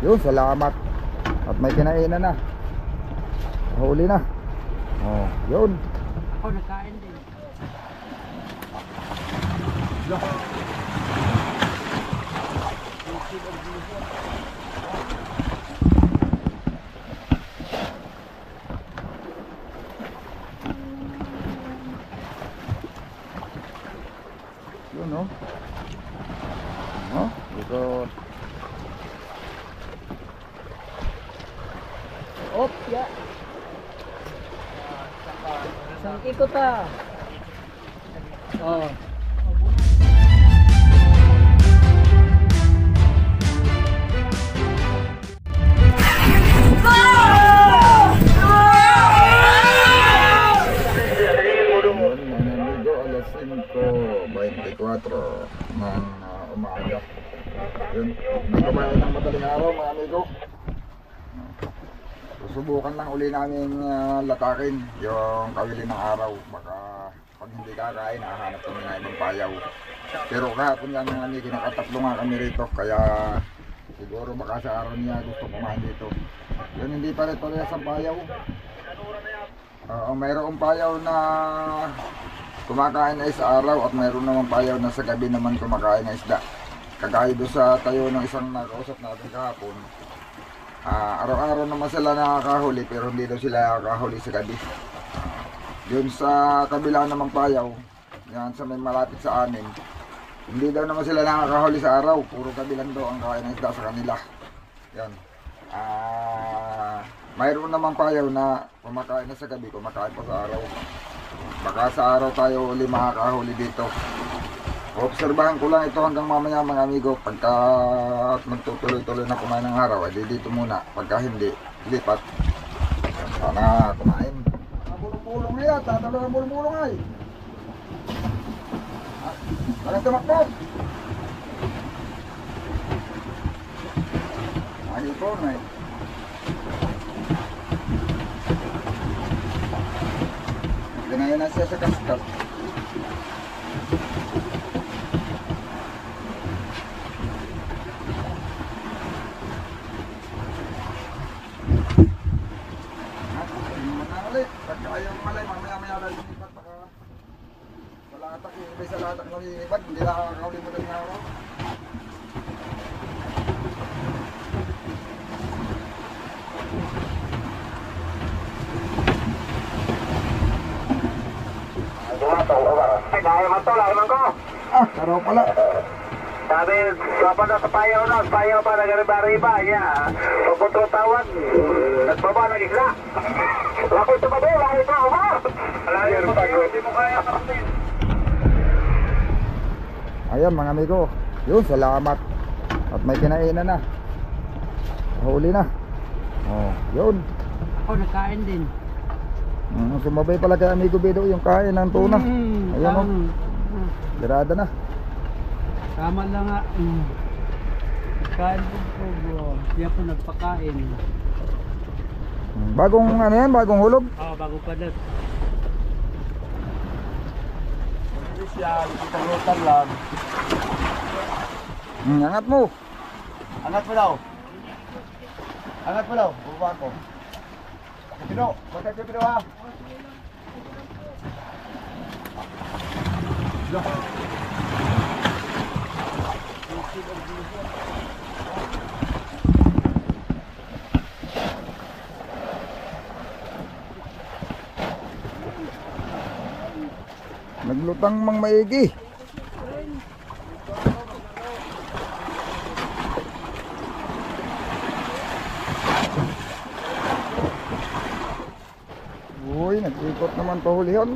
Yun, salamat. At may kinainan na. Huli na. Oh, yun. Ako nakain din. Yun, no? Oh, ikot. Op, ya. Isang ikot ah. Oh. Alas 5:24 ng umaga. Yun, hindi kumain ng madaling araw mga amigo. Susubukan lang uli namin latakin yung kawili ng araw. Baka pag hindi kakain, hahanap kami na ibang payaw. Pero kahapon yan mga amigo, nakatatlo nga kami rito. Kaya siguro baka sa araw niya gusto kumain dito. Yun, hindi pare-parehas ang payaw. Mayroong payaw na kumakain na sa araw at mayroon naman payaw na sa gabi naman kumakain na isda. Kagaya doon sa tayo ng isang nakausap natin kahapon. Araw-araw naman sila nakakahuli pero hindi daw sila nakakahuli sa gabi. Yun sa kabila naman payaw, yan sa may malapit sa amin, hindi daw naman sila nakakahuli sa araw, puro gabi lang daw ang kain ng isda sa kanila. Yan. Mayroon naman payaw na kumakain na sa gabi, kumakain pa sa araw. Baka sa araw tayo uli makakahuli dito. Obserbahan ko lang ito hanggang mamaya mga amigo. Pagka magtutuloy-tuloy na kumain ng araw, edi dito muna. Pagka hindi, lipat. Sana kumain. Bulong-bulong na yan, tatalo ng bulong-bulong ay. Walang tumakbo. Ay, ito na eh. Ganayan na siya sa kaskas. Pagka ayaw malay, mamaya-maya dahil lumipat baka sa latak, iba sa latak na lilipat, hindi nakakakawin mo ng araw. Dahil man to, lahi man ko. Karaw pala. Sabi, kapag na sa payaw pa, nag-riba-riba, niya. Pagputro tawag, nagbaba, nag-isla. Lako ito ba ba? Lahi ito, ha? Alayan mo kayo, hindi mo kaya karating. Ayan mga amigo, yun, salamat. At may kinainan na. Huli na. Oh, yun. Ako nakain din. Sumabay pala kay amigo Bido yung kain ng tuna. Ayan o, dirada na. Tama lang nga. Nakain din po bro. Siya po nagpakain. Bagong ano yan, bagong hulog. Oo, bago pa dat. Official, italutan lang. Angat mo. Angat mo daw. Angat mo daw, bubaba ko. Pino, bakit yung Pino ha? Naglutang mang maigi. Uy, nag-ikot naman pahulihan.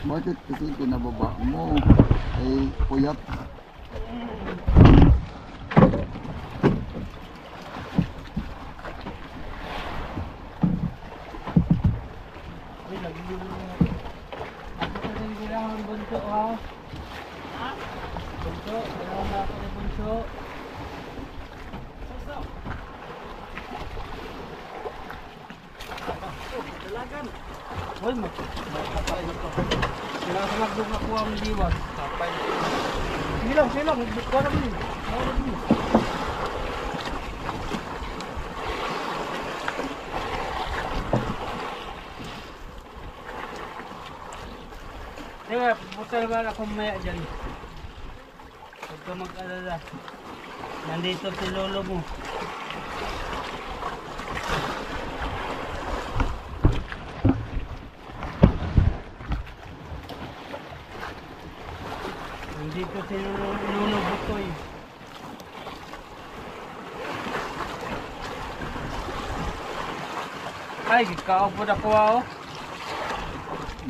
Bakit kasi pinababa mo? Ay, puyat. Ay, lagi mo na. Ako sa rin kailangan bunso, ha? Ha? Bunso, kailangan na ako ng bunso. Dalagan. Uy, makapay na to. Kailangan sa magdog na kuha ang liwas. Kapay. Sige lang, sige lang. Kuha na mo. Kuha na mo. Teka, pupunta naman ako maya dyan. Huwag ka mag-alala. Nandito si lolo mo. Nandito si lolo Butoy. Ay, kaupod ako ako.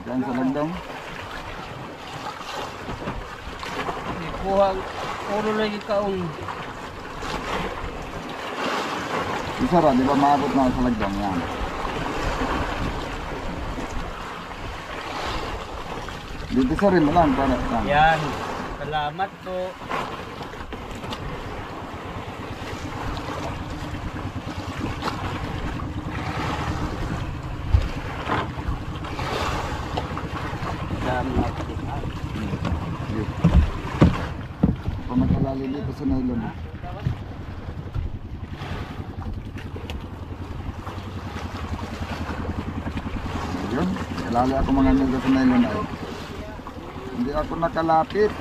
Diyan sa lagdang. Kuha, puro lagi kaong. Isa ra, di ba maabot na sa lagdang yan? Dito sa rin mo lang para sa. Yan. Salamat po. Salamat po. Yun. Kung magkalali dito sa nylon. Yun. Kalali ako mga nylon sa nylon ay. Hindi ako nakalapit.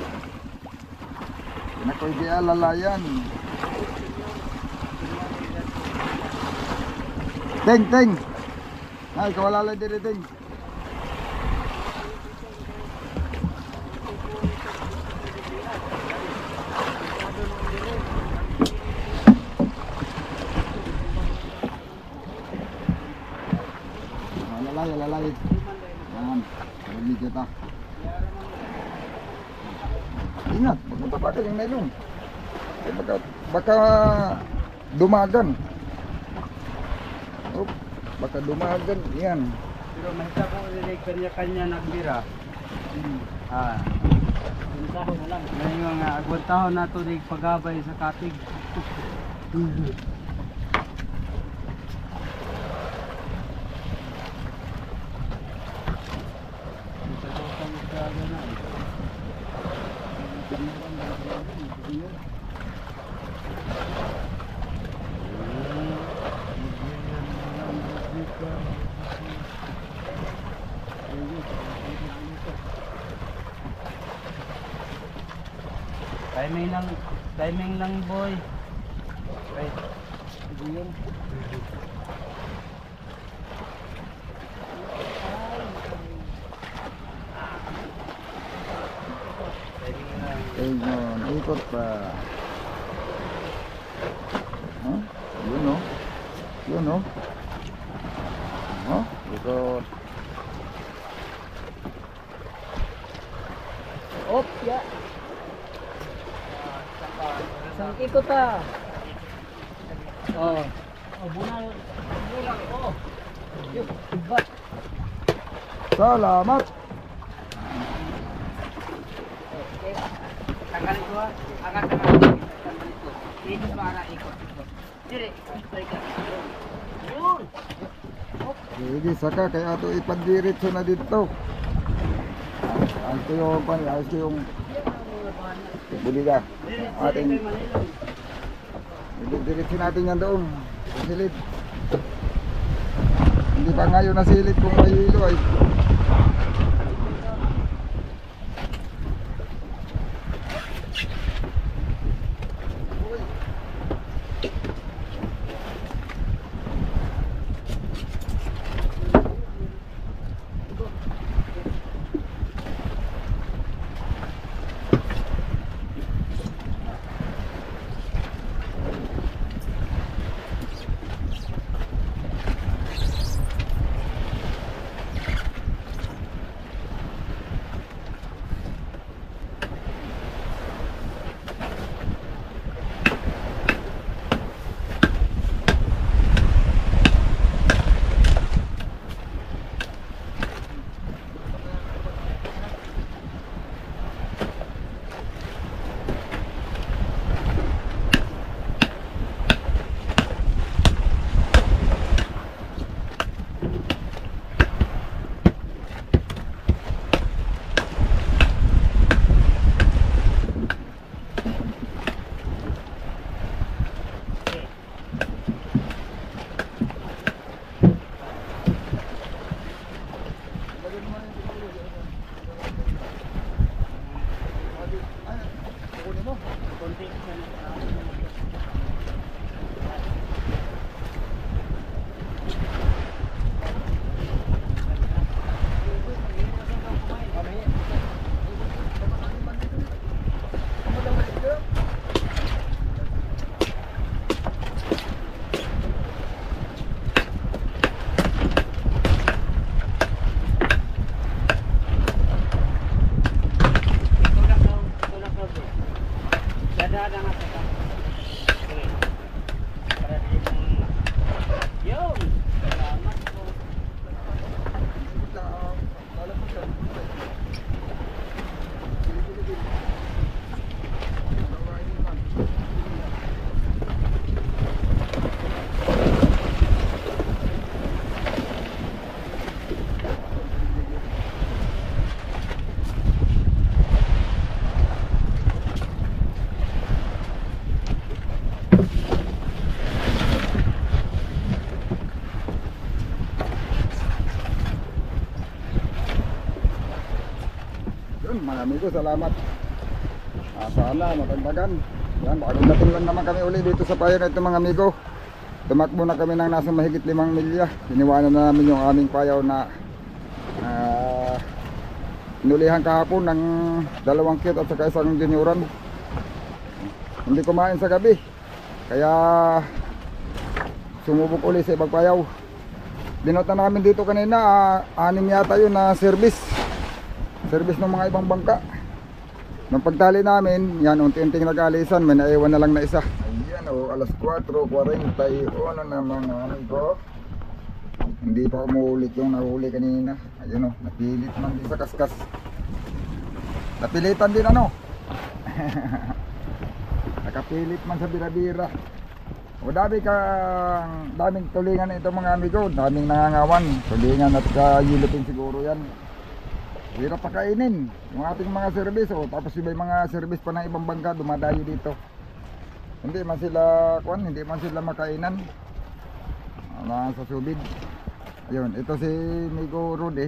Hindi ako hindi alalayan. Ting, ting! Ay, kawalalay diri, ting. Alalay. Yan. Karami kita. Ingat, magpunta pa ka yung nylon. Eh, baka dumagan. Oh, baka dumagan. Yan. Pero mahita ko rin kanya-kanya nagbira. Ah. Agwantahon na lang. May mga agwantahon na ito rin paggabay sa katig. Timing lang boy. Right. Sige yun. Ayun, ikot pa. Huh? Yun no? Yun no? Huh? Ikot. Op, ya. Isang ikot ah. Oh. Oh, bunal. Bulang oh. Yuk, ibat. Salamat. Okay. Tanggalin ko ah. Angat tanggalin. Tanggalin ko. Dito para ikot. Dire, ikot ka. Yun. Sige, saka kaya ato ipandiritso na dito. Ayos ko yung pan, ayos ko yung buliga. Ating diretso natin yan doon. Silid. Hindi pa ngayon nasilid kung may hilo ay. Yun, mga amigo, salamat. Sana matagdagan. Yan, bagong dating lang naman kami uli dito sa payo na ito mga amigo. Tumakbo na kami ng nasa mahigit 5 milya. Iniwanan na namin yung aming payaw na inulihan kahapon ng 2 cute at saka isang junioran. Hindi kumain sa gabi, kaya sumubok uli sa ibang payaw. Dinota namin dito kanina, 6 yata yun na service ng mga ibang bangka. Nung pagtali namin, yan, unti-unting nag-alisan, may naiwan na lang na isa. Ayan o, alas 4:41 na mga amigo. Hindi pa umuulit yung nahuli kanina. Ayun o, napilit man din sa kaskas. Napilitan din ano. Nakapilit man sa bira-bira. O daming tulingan ito mga amigo. Daming nangangawan. Tulingan at yilupin siguro yan. Hirap pakainin yung ating mga service, oh. Tapos may mga service pa ng ibang bangka dumadayo dito. Hindi man sila makainan sa subid. Ayun, ito si Migo Rod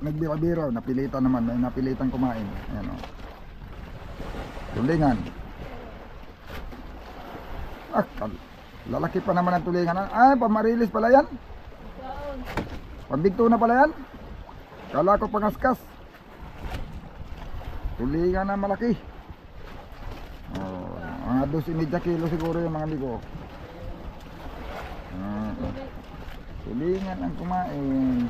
nagbira-bira, napilitan naman, may napilitan kumain. Ayan, oh. Tulingan. Lalaki pa naman ang tulingan. Ay, pamarilis pala yan. Pambigto na pala yan. Kala ko pangaskas. Tulingan na malaki. Mga 2.5 kilo siguro yung mga ligo. Tulingan ang kumain.